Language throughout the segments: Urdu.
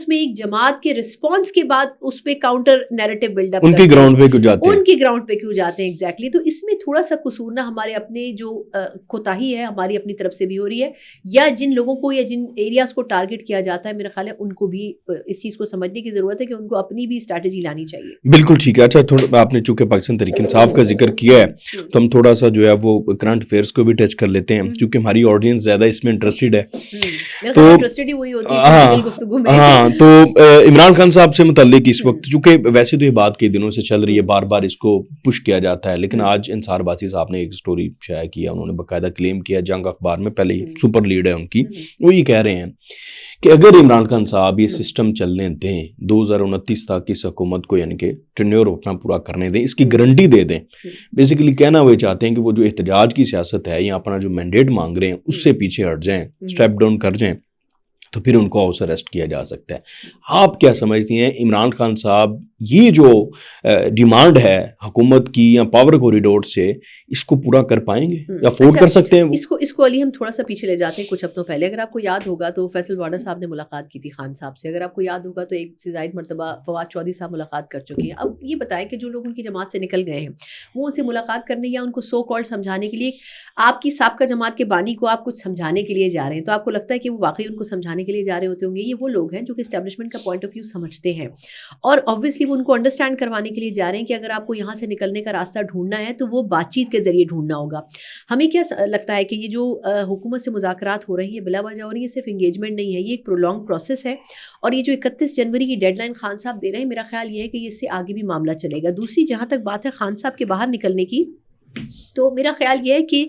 اس میں ایک جماعت کے رسپانس کے بعد اس پہ کاؤنٹر نیریٹو بلڈ اپ ان کی گراؤنڈ پہ کیوں جاتے ہیں، ان کی گراؤنڈ پہ کیوں جاتے ہیں ایگزیکٹلی. تو اس میں تھوڑا سا قصور نہ ہمارے اپنے جو کوتاہی ہے ہماری اپنی طرف سے بھی ہو رہی ہے، یا جن لوگوں کو یا جن ایریاز کو ٹارگٹ کیا جاتا ہے، میرا خیال ہے ان کو بھی اس چیز کو سمجھنے کی ضرورت ہے کہ ان کو اپنی بھی اسٹریٹجی لانی چاہیے. بالکل ٹھیک ہے. اچھا تھوڑا آپ نے چونکہ پاکستان تحریک انصاف کا ذکر کیا ہے تو ہم تھوڑا سا جو ہے وہ کرنٹ افیئرس کو بھی ٹچ کر لیتے ہیں کیونکہ ہماری آڈینس زیادہ اس میں انٹرسٹڈ ہے. تو ہاں تو عمران خان صاحب سے متعلق اس وقت چونکہ ویسے تو یہ بات کئی دنوں سے چل رہی ہے، بار بار اس کو پش کیا جاتا ہے، لیکن آج انصار باسی صاحب نے ایک سٹوری شائع کیا، انہوں نے باقاعدہ کلیم کیا جنگ اخبار میں، پہلے ہی سپر لیڈ ہے ان کی، وہ یہ کہہ رہے ہیں کہ اگر عمران خان صاحب یہ سسٹم چلنے دیں 2029 تک اس حکومت کو، یعنی کہ ٹینیور اپنا پورا کرنے دیں، اس کی گارنٹی دے دیں، بیسیکلی کہنا وہ چاہتے ہیں کہ وہ جو احتجاج کی سیاست ہے یا اپنا جو مینڈیٹ مانگ رہے ہیں اس سے پیچھے ہٹ جائیں، اسٹیپ ڈاؤن کر جائیں، تو پھر ان کو ہاؤس اریسٹ کیا جا سکتا ہے. آپ کیا سمجھتی ہیں عمران خان صاحب یہ جو ڈیمانڈ ہے حکومت کی یا پاور کوریڈور سے، اس کو پورا کر پائیں گے یا افورڈ کر سکتے ہیں؟ اس کو علی ہم تھوڑا سا پیچھے لے جاتے ہیں. کچھ ہفتوں پہلے اگر آپ کو یاد ہوگا تو فیصل واڈا صاحب نے ملاقات کی تھی خان صاحب سے، اگر آپ کو یاد ہوگا تو ایک سے زائد مرتبہ فواد چودھری صاحب ملاقات کر چکے ہیں. اب یہ بتائیں کہ جو لوگ ان کی جماعت سے نکل گئے ہیں وہ ان سے ملاقات کرنے یا ان کو سو کالڈ سمجھانے کے لیے، آپ کی سابقہ جماعت کے بانی کو آپ کچھ سمجھانے کے لیے جا رہے ہیں، تو آپ کو لگتا ہے کہ وہ واقعی ان کو سمجھانے کے لیے جا رہے ہوتے ہوں گے؟ یہ وہ لوگ ہیں جو کہ اسٹیبلشمنٹ کا پوائنٹ آف ویو سمجھتے ہیں، اور آبویسلی وہ ان کو انڈرسٹینڈ کروانے کے لیے جا رہے ہیں کہ اگر آپ کو یہاں سے نکلنے کا راستہ ڈھونڈنا ہے تو وہ بات چیت کے ذریعے ڈھونڈنا ہوگا. ہمیں کیا لگتا ہے کہ یہ جو حکومت سے مذاکرات ہو رہی ہیں بلا وجہ ہو رہی ہیں، صرف انگیجمنٹ نہیں ہے، یہ ایک پرولونگ پروسیس ہے، اور یہ جو 31 جنوری کی ڈیڈ لائن خان صاحب دے رہے ہیں، میرا خیال یہ ہے کہ اس سے آگے بھی معاملہ چلے گا. دوسری جہاں تک بات ہے خان صاحب کے باہر نکلنے کی، تو میرا خیال یہ ہے کہ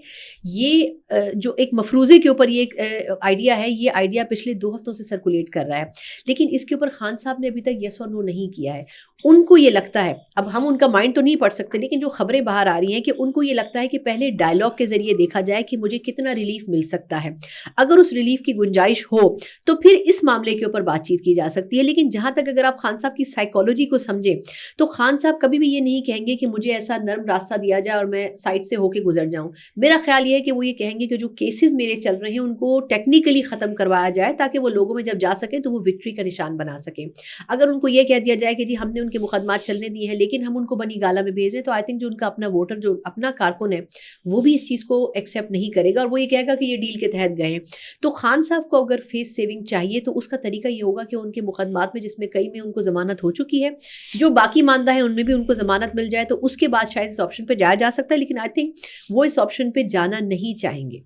یہ جو ایک مفروضے کے اوپر یہ ایک آئیڈیا ہے، یہ آئیڈیا پچھلے 2 ہفتوں سے سرکولیٹ کر رہا ہے، لیکن اس کے اوپر خان صاحب نے ابھی تک یس اور نو نہیں کیا ہے. ان کو یہ لگتا ہے، اب ہم ان کا مائنڈ تو نہیں پڑھ سکتے، لیکن جو خبریں باہر آ رہی ہیں کہ ان کو یہ لگتا ہے کہ پہلے ڈائلاگ کے ذریعے دیکھا جائے کہ مجھے کتنا ریلیف مل سکتا ہے. اگر اس ریلیف کی گنجائش ہو تو پھر اس معاملے کے اوپر بات چیت کی جا سکتی ہے. لیکن جہاں تک اگر آپ خان صاحب کی سائیکالوجی کو سمجھیں تو خان صاحب کبھی بھی یہ نہیں کہیں گے کہ مجھے ایسا نرم راستہ دیا جائے اور میں سائڈ سے ہو کے گزر جاؤں. میرا خیال یہ ہے کہ وہ یہ کہیں گے کہ جو کیسز میرے چل رہے ہیں ان کو ٹیکنیکلی ختم کروایا جائے تاکہ وہ لوگوں میں جب جا سکیں تو وہ وکٹری کا نشان بنا سکیں. اگر ان کو یہ کہہ دیا جائے کہ جی ہم نے ان کے مقدمات چلنے دیے ہیں لیکن ہم ان کو بنی گالا میں بھیج رہے ہیں، تو آئی تھنک جو ان کا اپنا ووٹر، جو اپنا کارکن ہے، وہ بھی اس چیز کو ایکسیپٹ نہیں کرے گا اور وہ یہ کہے گا کہ یہ ڈیل کے تحت گئے ہیں. تو خان صاحب کو اگر فیس سیونگ چاہیے تو اس کا طریقہ یہ ہوگا کہ ان کے مقدمات میں، جس میں کئی میں ان کو ضمانت ہو چکی ہے، جو باقی ماندہ ہیں ان میں بھی ان کو ضمانت مل جائے، تو اس کے بعد شاید اس آپشن پہ جایا جا سکتا ہے. لیکن آئی تھنک وہ اس آپشن پہ جانا نہیں چاہیں گے،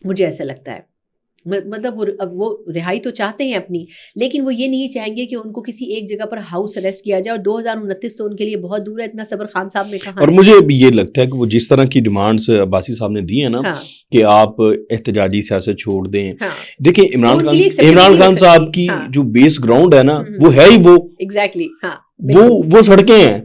مجھے ایسا لگتا ہے. مطلب وہ رہائی تو چاہتے ہیں اپنی، لیکن وہ یہ نہیں چاہیں گے کہ ان کو کسی ایک جگہ پر ہاؤس اریسٹ کیا جائے، اور 2029 تو ان کے لیے بہت دور ہے. اتنا صبر خان صاحب نے کہا. اور مجھے یہ لگتا ہے کہ وہ جس طرح کی ڈیمانڈز عباسی صاحب نے دی ہیں نا کہ آپ احتجاجی سیاست چھوڑ دیں، دیکھیں عمران خان صاحب کی جو بیس گراؤنڈ ہے نا وہ ہے ہی وہ ایگزیکٹلی، وہ سڑکیں ہیں،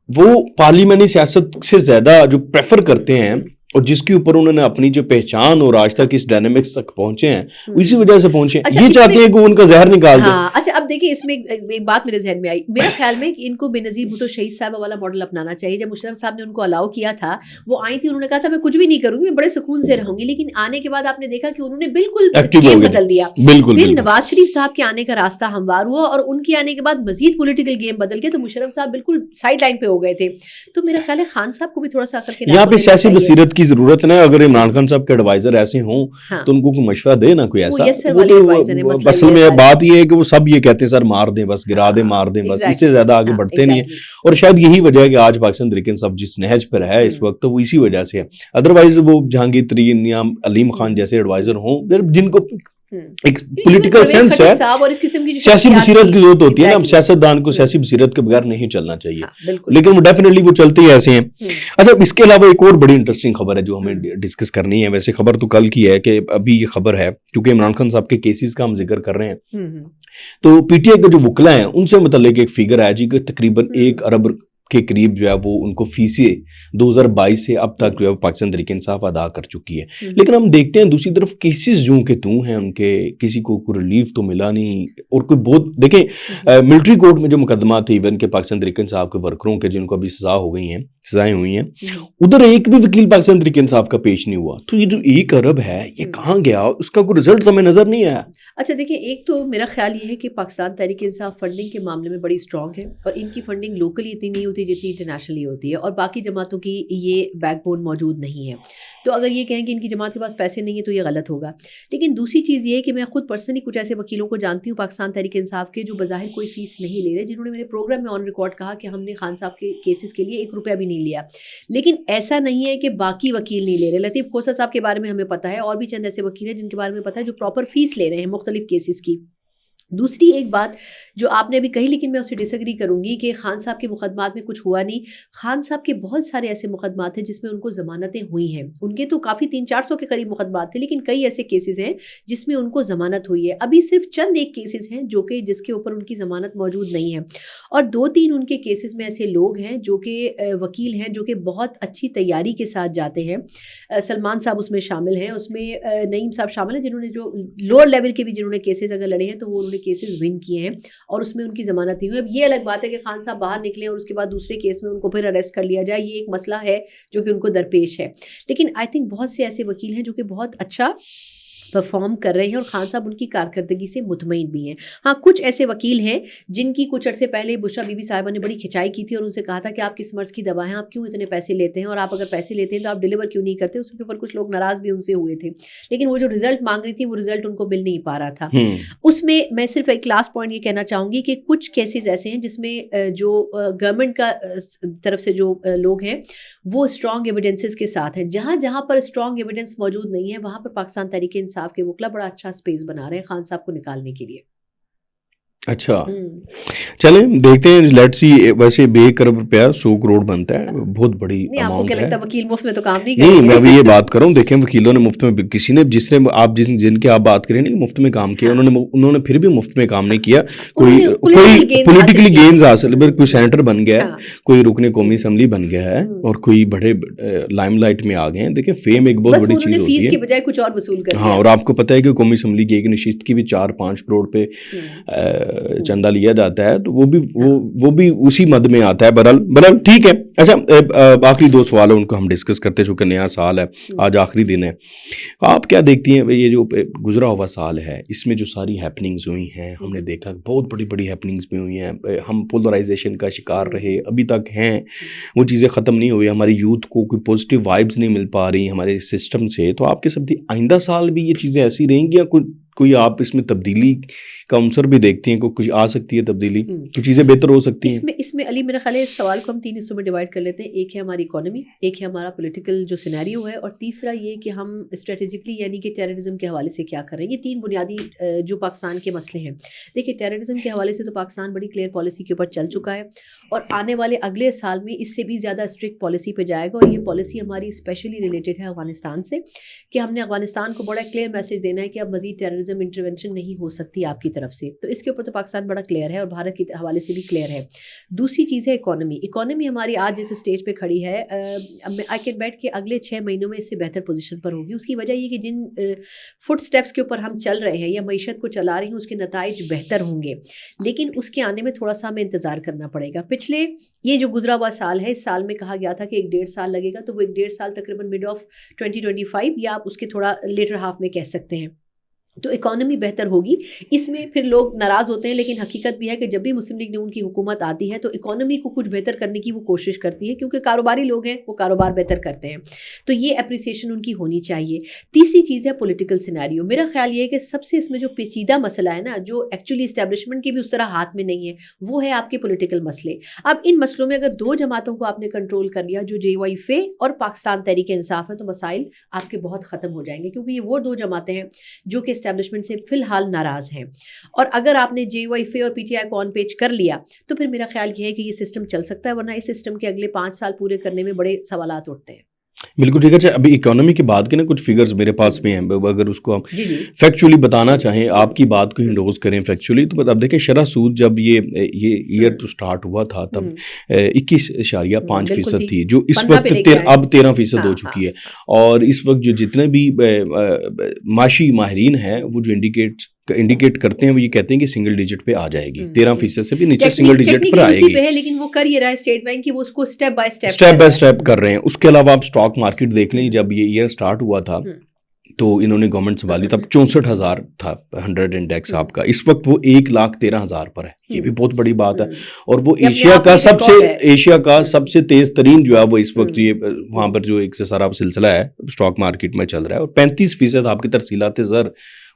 وہ پارلیمانی سیاست سے زیادہ جو پریفر کرتے ہیں، اور جس کے اوپر انہوں نے اپنی جو پہچان اور آج تک اس ڈائنامکس تک پہنچے ہیں اسی وجہ سے پہنچے ہیں. یہ چاہتے ہیں کہ ان کا زہر نکال دیں. اچھا اب دیکھیں اس میں ایک بات میرے ذہن میں آئی، میرے خیال میں کہ ان کو بے نظیر بھٹو شہید صاحبہ والا ماڈل اپنانا چاہیے. جب مشرف صاحب نے ان کو الاؤ کیا تھا، وہ آئی تھی، انہوں نے کہا تھا میں کچھ بھی نہیں کروں گی، میں بڑے سکون سے رہوں گی، لیکن آنے کے بعد آپ نے دیکھا کہ انہوں نے بالکل گیم بدل دیا. پھر نواز شریف صاحب کے آنے کا راستہ ہموار ہوا اور ان کے آنے کے بعد مزید پولیٹیکل گیم بدل گیا، تو مشرف صاحب بالکل سائڈ لائن پہ ہو گئے تھے. تو میرا خیال ہے خان صاحب کو بھی تھوڑا سا عقل کے یہاں پہ سیاسی بصیرت کی ضرورت ہے. اگر عمران خان صاحب کے ایڈوائزر ایسے ہوں تو ان کو کوئی مشورہ دے نا کوئی ایسا. اصل میں بات یہ ہے کہ وہ سب یہ کہتے ہیں سر مار دیں بس، گرا دیں، مار دیں بس، اس سے زیادہ آگے بڑھتے نہیں ہیں. اور شاید یہی وجہ ہے کہ آج پاکستان تحریک انصاف جس نہج پر ہے اس وقت وہ اسی وجہ سے ہے. ادروائز وہ جہانگیر ترین یا علیم خان جیسے ایڈوائزر ہوں جن کو ایک پولیٹیکل سینس ہے، سیاسی بصیرت کی ضرورت ہوتی ہے نا. سیاست دان کو سیاسی بصیرت کے بغیر نہیں چلنا چاہیے، لیکن وہ ڈیفینیٹلی وہ چلتے ہی ایسے ہیں. اچھا اس کے علاوہ ایک اور بڑی انٹرسٹنگ خبر ہے جو ہمیں ڈسکس کرنی ہے. ویسے خبر تو کل کی ہے کہ ابھی یہ خبر ہے کیونکہ عمران خان صاحب کے کیسز کا ہم ذکر کر رہے ہیں، تو پی ٹی آئی کے جو وکلا ہیں ان سے متعلق ایک فگر ہے جی کہ تقریباً 1 ارب کے قریب جو ہے وہ ان کو فیسیں 2022 سے اب تک جو ہے پاکستان تحریک انصاف ادا کر چکی ہے. لیکن ہم دیکھتے ہیں دوسری طرف کیسز جو کہ تو ہیں ان کے، کسی کو کوئی ریلیف تو ملا نہیں. اور کوئی بہت دیکھیں ملٹری کورٹ میں جو مقدمات تھے ایون کہ پاکستان تحریک انصاف کے ورکروں کے جن کو ابھی سزا ہو گئی ہیں، سزائیں ہوئی ہیں, ادھر ایک بھی وکیل پاکستان تحریک انصاف کا پیش نہیں ہوا. تو یہ جو 1 ارب ہے یہ کہاں گیا, اس کا کوئی رزلٹ ہمیں نظر نہیں آیا. اچھا دیکھیں, ایک تو میرا خیال یہ ہے کہ پاکستان تحریک انصاف فنڈنگ کے معاملے میں بڑی اسٹرانگ ہے, اور ان کی فنڈنگ لوکلی اتنی نہیں ہوتی جتنی انٹرنیشنلی ہوتی ہے, اور باقی جماعتوں کی یہ بیک بون موجود نہیں ہے. تو اگر یہ کہیں کہ ان کی جماعت کے پاس پیسے نہیں ہیں تو یہ غلط ہوگا. لیکن دوسری چیز یہ ہے کہ میں خود پرسنلی کچھ ایسے وکیلوں کو جانتی ہوں پاکستان تحریک انصاف کے جو بظاہر کوئی فیس نہیں لے رہے, جنہوں نے میرے پروگرام میں آن ریکارڈ کہا کہ ہم نے خان صاحب کے کیسز کے لیے 1 روپیہ بھی نہیں لیا. لیکن ایسا نہیں ہے کہ باقی وکیل نہیں لے رہے. لطیف کھوسہ صاحب کے بارے میں ہمیں پتہ ہے, اور بھی چند ایسے وکیل ہیں جن کے بارے میں پتہ ہے جو پراپر فیس لے رہے ہیں مختلف کیسز کی. دوسری ایک بات جو آپ نے ابھی کہی لیکن میں اس سے ڈس ایگری کروں گی کہ خان صاحب کے مقدمات میں کچھ ہوا نہیں. خان صاحب کے بہت سارے ایسے مقدمات ہیں جس میں ان کو ضمانتیں ہوئی ہیں. ان کے تو کافی 300-400 کے قریب مقدمات تھے, لیکن کئی ایسے کیسز ہیں جس میں ان کو ضمانت ہوئی ہے. ابھی صرف چند ایک کیسز ہیں جو کہ جس کے اوپر ان کی ضمانت موجود نہیں ہے, اور 2-3 ان کے کیسز میں ایسے لوگ ہیں جو کہ وکیل ہیں جو کہ بہت اچھی تیاری کے ساتھ جاتے ہیں. سلمان صاحب اس میں شامل ہیں, اس میں نعیم صاحب شامل ہیں, جنہوں نے جو لوور لیول کے بھی جنہوں نے کیسز اگر لڑے ہیں تو وہ انہوں نے کیسز ون کیے ہیں اور اس میں ان کی ضمانت نہیں ہوئی. اب یہ الگ بات ہے کہ خان صاحب باہر نکلیں اور اس کے بعد دوسرے کیس میں ان کو پھر اریسٹ کر لیا جائے, یہ ایک مسئلہ ہے جو کہ ان کو درپیش ہے. لیکن آئی تھنک بہت سے ایسے وکیل ہیں جو کہ بہت اچھا پرفارم کر رہے ہیں, اور خان صاحب ان کی کارکردگی سے مطمئن بھی ہیں. ہاں کچھ ایسے وکیل ہیں جن کی کچھ عرصے پہلے بشرا بی بی صاحبہ نے بڑی کھچائی کی تھی اور ان سے کہا تھا کہ آپ کس مرض کی دوا ہیں, آپ کیوں اتنے پیسے لیتے ہیں, اور آپ اگر پیسے لیتے ہیں تو آپ ڈیلیور کیوں نہیں کرتے. اس کے اوپر کچھ لوگ ناراض بھی ان سے ہوئے تھے, لیکن وہ جو رزلٹ مانگ رہی تھی وہ رزلٹ ان کو مل نہیں پا رہا تھا. اس میں صرف ایک لاسٹ پوائنٹ یہ کہنا چاہوں گی کہ کچھ کیسز ایسے ہیں جس میں جو گورنمنٹ کا طرف سے جو لوگ ہیں وہ اسٹرانگ ایویڈنسز کے ساتھ ہیں. جہاں پر اسٹرانگ ایویڈنس موجود نہیں ہے وہاں پر پاکستان تحریک انصاف کے وکلا بڑا اچھا اسپیس بنا رہے ہیں خان صاحب کو نکالنے کے لیے. اچھا چلیں دیکھتے ہیں, لیٹ سی. ویسے 1 ارب روپیہ 100 کروڑ بنتا ہے, بہت بڑی اماؤنٹ ہے. آپ کو کیا لگتا ہے وکیل مفت میں تو کام نہیں کریں؟ نہیں, میں ابھی یہ بات کر رہا ہوں, دیکھیں وکیلوں نے مفت میں, کسی نے جس نے آپ جن کے آپ بات کریں نہیں مفت میں کام کیا, انہوں نے پھر بھی مفت میں کام نہیں کیا. کوئی پولیٹیکلی گینز حاصل, کوئی سینیٹر بن گیا ہے, کوئی رکن قومی اسمبلی بن گیا ہے, اور کوئی بڑے لائم لائٹ میں آ گئے ہیں. دیکھیں فیم ایک بہت بڑی چیز ہوتی ہے, فیس کی بجائے کچھ اور وصول کر. ہاں, اور آپ کو پتہ ہے کہ قومی اسمبلی کی ایک نشست کی بھی 4-5 کروڑ پہ چندہ لیا جاتا ہے, تو وہ بھی اسی مد میں آتا ہے. برحال ٹھیک ہے. اچھا آخری 2 سوال ہیں, ان کو ہم ڈسکس کرتے چونکہ نیا سال ہے, آج آخری دن ہے. آپ کیا دیکھتی ہیں یہ جو گزرا ہوا سال ہے, اس میں جو ساری ہیپننگز ہوئی ہیں, ہم نے دیکھا بہت بڑی ہیپننگز بھی ہوئی ہیں, ہم پولرائزیشن کا شکار رہے, ابھی تک ہیں, وہ چیزیں ختم نہیں ہوئی, ہماری یوتھ کو کوئی پازیٹیو وائبز نہیں مل پا رہی ہمارے سسٹم سے. تو آپ کے سب آئندہ سال بھی یہ چیزیں ایسی رہیں گی, یا کوئی آپ اس میں تبدیلی کا عنصر بھی دیکھتی ہیں, کچھ آ سکتی ہے تبدیلی, کچھ چیزیں بہتر ہو سکتی ہیں؟ اس میں علی میرا خیال ہے اس سوال کو ہم 3 حصوں میں ڈیوائڈ کر لیتے ہیں. ایک ہے ہماری اکانومی, ایک ہے ہمارا پولیٹیکل جو سینیریو ہے, اور تیسرا یہ کہ ہم اسٹریٹجکلی یعنی کہ ٹیررزم کے حوالے سے کیا کر رہے ہیں. یہ 3 بنیادی جو پاکستان کے مسئلے ہیں. دیکھیے ٹیررزم کے حوالے سے تو پاکستان بڑی کلیئر پالیسی کے اوپر چل چکا ہے, اور آنے والے اگلے سال میں اس سے بھی زیادہ اسٹرکٹ پالیسی پہ جائے گا. اور یہ پالیسی ہماری اسپیشلی ریلیٹڈ ہے افغانستان سے, کہ ہم نے افغانستان کو بڑا کلیئر میسج دینا ہے کہ اب مزید ٹیررزم انٹرونشن نہیں ہو سکتی آپ کی طرف سے. تو اس کے اوپر تو پاکستان بڑا کلیئر ہے, اور بھارت کے حوالے سے بھی کلیئر ہے. دوسری چیز ہے اکانومی ہماری آج جس اسٹیج پہ کھڑی ہے, آئی کین بیٹ کہ اگلے 6 مہینوں میں اس سے بہتر پوزیشن پر ہوگی. اس کی وجہ یہ کہ جن فٹ سٹیپس کے اوپر ہم چل رہے ہیں یا معیشت کو چلا رہی ہیں اس کے نتائج بہتر ہوں گے, لیکن اس کے آنے میں تھوڑا سا ہمیں انتظار کرنا پڑے گا. پچھلے یہ جو گزرا ہوا سال ہے, اس سال میں کہا گیا تھا کہ 1.5 سال لگے گا, تو وہ 1.5 سال تقریباً مڈ آف 2025 یا آپ اس کے تھوڑا لیٹر ہاف میں کہہ سکتے ہیں. تو اکانومی بہتر ہوگی. اس میں پھر لوگ ناراض ہوتے ہیں, لیکن حقیقت بھی ہے کہ جب بھی مسلم لیگ نون کی حکومت آتی ہے تو اکانومی کو کچھ بہتر کرنے کی وہ کوشش کرتی ہے, کیونکہ کاروباری لوگ ہیں, وہ کاروبار بہتر کرتے ہیں, تو یہ اپریسیشن ان کی ہونی چاہیے. تیسری چیز ہے پولیٹیکل سینیریو. میرا خیال یہ ہے کہ سب سے اس میں جو پیچیدہ مسئلہ ہے نا, جو ایکچولی اسٹیبلشمنٹ کے بھی اس طرح ہاتھ میں نہیں ہے, وہ ہے آپ کے پولیٹیکل مسئلے. اب ان مسئلوں میں اگر 2 جماعتوں کو آپ نے کنٹرول کر لیا, جو JYF اور پاکستان تحریک انصاف ہے, تو مسائل آپ کے بہت ختم ہو جائیں گے, کیونکہ یہ وہ 2 جماعتیں ہیں جو کہ اسٹیبلشمنٹ سے فی الحال ناراض ہیں. اور اگر آپ نے JYF اور PTI کو آن پیج کر لیا تو پھر میرا خیال یہ ہے کہ یہ سسٹم چل سکتا ہے, ورنہ اس سسٹم کے اگلے 5 سال پورے کرنے میں بڑے سوالات اٹھتے ہیں. بالکل ٹھیک ہے. ابھی اکانومی کی بات کے نا کچھ فگرز میرے پاس بھی ہیں, اگر اس کو ہم فیکچولی بتانا چاہیں, آپ کی بات کو انڈوز کریں فیکچولی, تو اب دیکھیں شرح سود جب یہ ایئر تو سٹارٹ ہوا تھا تب 21.5% تھی, جو اس وقت اب 13% ہو چکی ہے. اور اس وقت جو جتنے بھی معاشی ماہرین ہیں وہ جو انڈیکیٹ انڈیکیٹ کرتے ہیں وہ یہ کہتے ہیں کہ سنگل ڈیجٹ پہ آ جائے گی, 13% سے بھی نیچے سنگل ڈیجٹ پر آئے گی, لیکن وہ کر یہ رہا ہے اسٹیٹ بینک کی, وہ اس کو اسٹیپ بائی اسٹیپ کر رہے ہیں. اس کے علاوہ آپ اسٹاک مارکیٹ دیکھ لیں, جب یہ ایئر سٹارٹ ہوا تھا تو انہوں نے گورنمنٹ سنبھالی, تب 64,000 تھا 100 انڈیکس آپ کا, اس وقت وہ 1,13,000 پر ہے. یہ بھی بہت بڑی بات ہے. اور وہ ایشیا کا سب سے تیز ترین جو ہے وہ اس وقت یہ وہاں پر جو ایک سارا سلسلہ ہے اسٹاک مارکیٹ میں چل رہا ہے, اور 35% آپ کی ترسیلات زر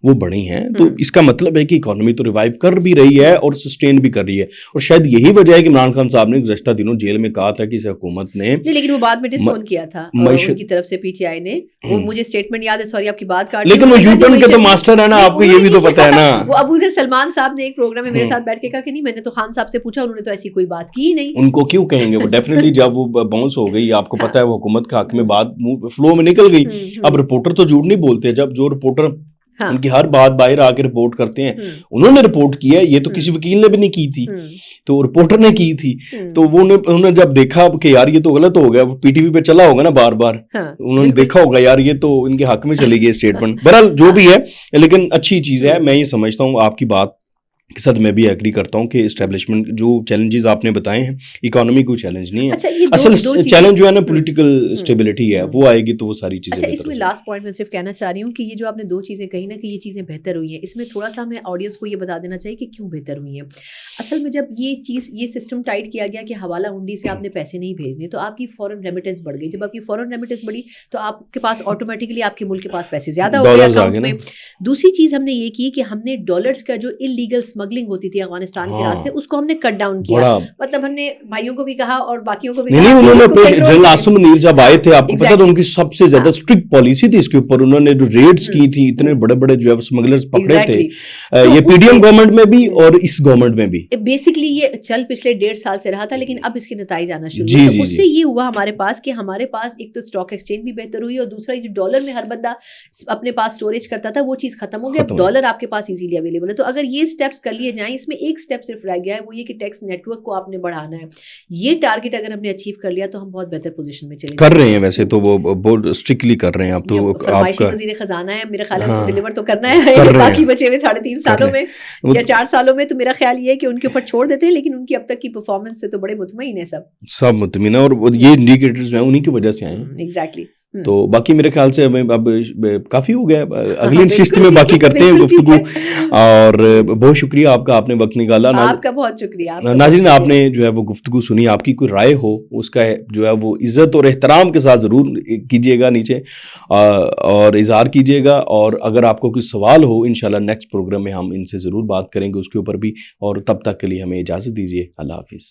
وہ بڑی ہیں. تو اس کا مطلب ہے کہ اکانومی تو ریوائیو کر بھی رہی ہے اور سسٹین بھی کر رہی ہے, اور شاید یہی وجہ ہے کہ عمران خان صاحب نے گزشتہ دنوں جیل میں کہا تھا کہ اس حکومت نے لیکن وہ بعد میں ڈس اون کیا تھا ان کی طرف سے پی ٹی آئی نے, وہ مجھے اسٹیٹمنٹ یاد ہے, سوری آپ کی بات کاٹ, لیکن وہ یو ٹرن کے تو ماسٹر ہے نا, آپ کو یہ بھی تو پتہ ہے نا. وہ ابوذر سلمان صاحب نے ایک پروگرام میں میرے ساتھ بیٹھ کے کہا کہ نہیں میں نے تو خان صاحب سے پوچھا, انہوں نے تو ایسی کوئی بات کی نہیں. ان کو کیوں کہیں گے, وہ ڈیفینیٹلی جب وہ باؤنس ہو گئی, آپ کو پتہ ہے وہ حکومت کے حق میں بات فلو میں نکل گئی. اب رپورٹر تو جھوٹ نہیں بولتے, جب جو رپورٹر ان کی ہر بات باہر آ کے رپورٹ کرتے ہیں, انہوں نے رپورٹ کیا, یہ تو کسی وکیل نے بھی نہیں کی تھی, تو رپورٹر نے کی تھی. تو وہ انہوں نے جب دیکھا کہ یار یہ تو غلط ہو گیا, پی ٹی وی پہ چلا ہوگا نا بار بار, انہوں نے دیکھا ہوگا یار یہ تو ان کے حق میں چلی گئی اسٹیٹمنٹ. بہرحال جو بھی ہے, لیکن اچھی چیز ہے. میں یہ سمجھتا ہوں آپ کی بات کے ساتھ میں بھی ایگری کرتا ہوں کہ اسٹیبلشمنٹ جو چیلنجز آپ نے بتائے ہیں, اکانومی کوئی چیلنج نہیں ہے, اصل چیلنج جو ہے نا پولیٹیکل اسٹیبلٹی ہے, وہ آئے گی تو وہ ساری چیزیں. اچھا اس میں لاسٹ پوائنٹ میں صرف کہنا چاہ رہی ہوں کہ یہ جو آپ نے دو چیزیں کہی نا کہ یہ چیزیں بہتر ہوئی ہیں, اس میں تھوڑا سا ہمیں آڈینس کو یہ بتا دینا چاہیے کہ کیوں بہتر ہوئی ہیں. اصل میں جب یہ سسٹم ٹائٹ کیا گیا کہ حوالہ ہنڈی سے آپ نے پیسے نہیں بھیجنے, تو آپ کی فورن ریمیٹنس بڑھ گئی. جب آپ کی فورن ریمیٹنس بڑھی تو آپ کے پاس آٹومیٹکلی آپ کے ملک کے پاس پیسے زیادہ ہو گئے اکاؤنٹ میں. دوسری چیز ہم نے یہ کی کہ ہم نے ڈالرز کا جو انلیگل اسمگلنگ ہوتی تھی افغانستان کے راستے, اس کو ہم نے کٹ ڈاؤن کیا. مطلب ہم نے بھائیوں کو بھی کہا اور باقیوں کو بھی کہا. انہوں نے جنرل عاصم منیر جب آئے تھے, آپ کو پتا تھا ان کی سب سے زیادہ اسٹرکٹ پالیسی تھی اس کے اوپر, انہوں نے جو ریڈز کی تھی, اتنے بڑے بڑے جو ہے اسمگلرز پکڑے تھے, یہ پی ڈی ایم گورنمنٹ میں بھی اور اس گورنمنٹ میں بھی. بیسکلی یہ چل پچھلے 1.5 سال سے رہا تھا, لیکن اب اس کے نتائج آنا شروع ہوئے. تو اس سے یہ ہوا ہمارے پاس کہ ہمارے پاس ایک تو اسٹاک ایکسچینج بھی بہتر ہوئی, اور دوسرا جو ڈالر میں ہر بندہ اپنے پاس اسٹوریج کرتا تھا وہ چیز ختم ہو گیا. اب ڈالر آپ کے پاس ایزیلی اویلیبل ہے. تو اگر یہ اسٹیپس کر لیے جائیں, اس میں ایک اسٹیپ صرف رہ گیا ہے, وہ یہ کہ ٹیکس نیٹ ورک کو آپ نے بڑھانا ہے. یہ ٹارگٹ اگر ہم نے اچیو کر لیا تو ہم بہت بہتر پوزیشن میں چلے کر رہے ہیں. ویسے تو وہ بہت اسٹرکٹلی کر رہے ہیں. اب تو فرمائشی وزیر خزانہ ہے, میرا خیال ہے وہ ڈیلیور تو کرنا ہے باقی بچے ہوئے 3.5 سالوں میں یا 4 سالوں میں. تو میرا خیال یہ ہے کہ ان کے اوپر چھوڑ دیتے ہیں, لیکن ان کی اب تک کی پرفارمنس سے تو بڑے مطمئن ہیں سب مطمئن ہیں, اور یہ انڈیکیٹرز ہیں انہی کی وجہ سے آئے ہیں. ایگزیکٹلی. تو باقی میرے خیال سے ہمیں اب کافی ہو گیا, اگلی نشست میں باقی کرتے ہیں گفتگو. اور بہت شکریہ آپ کا, آپ نے وقت نکالا. آپ کا بہت شکریہ. ناظرین آپ نے جو ہے وہ گفتگو سنی, آپ کی کوئی رائے ہو اس کا جو ہے وہ عزت اور احترام کے ساتھ ضرور کیجیے گا نیچے اور اظہار کیجیے گا. اور اگر آپ کو کوئی سوال ہو انشاءاللہ نیکسٹ پروگرام میں ہم ان سے ضرور بات کریں گے اس کے اوپر بھی. اور تب تک کے لیے ہمیں اجازت دیجیے. اللہ حافظ.